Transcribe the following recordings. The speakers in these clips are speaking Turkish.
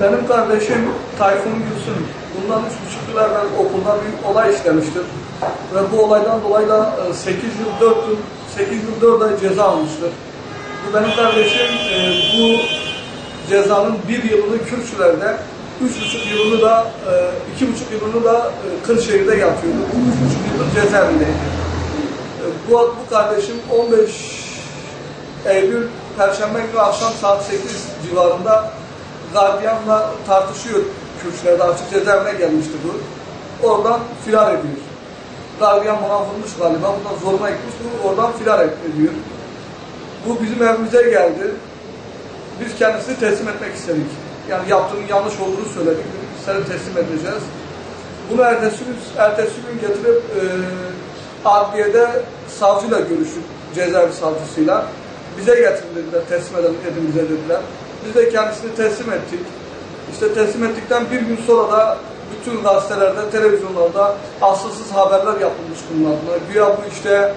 Benim kardeşim Tayfun Gülsün, bundan 3,5 yıl evvel okulda bir olay işlemiştir. Ve bu olaydan dolayı da 8 yıl 4 ay ceza almıştır. Bu benim kardeşim bu cezanın 1 yılını Kürtçüler'de, 3,5 yılını da 2,5 yılını da Kırşehir'de yatıyordu. 3,5 yıldır cezaevindeydi. Bu kardeşim 15 Eylül Perşembe günü akşam saat 8 civarında gardiyanla tartışıyor Kürtçüler'de, açık cezaevine gelmişti bu. Oradan firar ediyor. Gardiyan buna vurmuş galiba, bundan zoruna gitmiş, bu oradan firar ediyor. Bu bizim evimize geldi. Biz kendisini teslim etmek istedik. Yani yaptığının yanlış olduğunu söyledik. Seni teslim edeceğiz. Bunu ertesi gün getirip adliyede savcıyla görüşüp, cezaevi savcısıyla bize getirin dediler, teslim edin bize dediler. Biz de kendisini teslim ettik. İşte teslim ettikten bir gün sonra da bütün gazetelerde, televizyonlarda asılsız haberler yapılmış bunun adına. Güya bu işte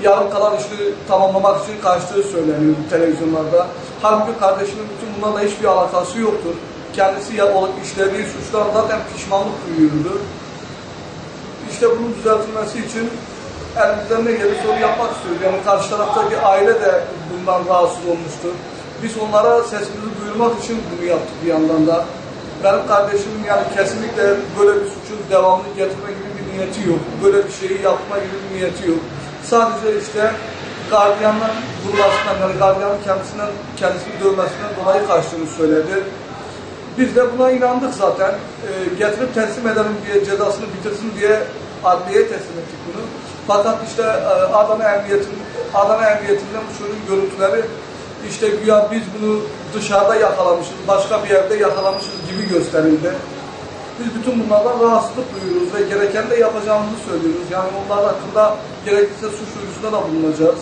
yarım kalan işi tamamlamak için kaçtığı söyleniyor televizyonlarda. Halbuki kardeşimin bütün bunlarla hiçbir alakası yoktur. Kendisi işlediği suçtan zaten pişmanlık duyuyordu. İşte bunun düzeltilmesi için elimizden ne gelirse onu yapmak istiyoruz. Yani karşı taraftaki aile de bundan rahatsız olmuştur. Biz onlara sesimizi duyurmak için bunu yaptık bir yandan da. Benim kardeşimin yani kesinlikle böyle bir suçun devamını getirme gibi bir niyeti yok. Böyle bir şeyi yapma gibi bir niyeti yok. Sadece işte gardiyanın vurmasından, yani gardiyanın kendisini dövmesinden dolayı kaçtığını söyledi. Biz de buna inandık zaten. Getirip teslim edelim diye, cezasını bitirsin diye adliyeye teslim ettik bunu. Fakat işte Adana Emniyetinden bu çocuğun görüntüleri işte güya biz bunu dışarıda yakalamışız, başka bir yerde yakalamışız gibi gösterildi. Biz bütün bunlardan rahatsızlık duyuyoruz ve gereken de yapacağımızı söylüyoruz. Yani onlar hakkında gerekirse suç duyurusunda da bulunacağız.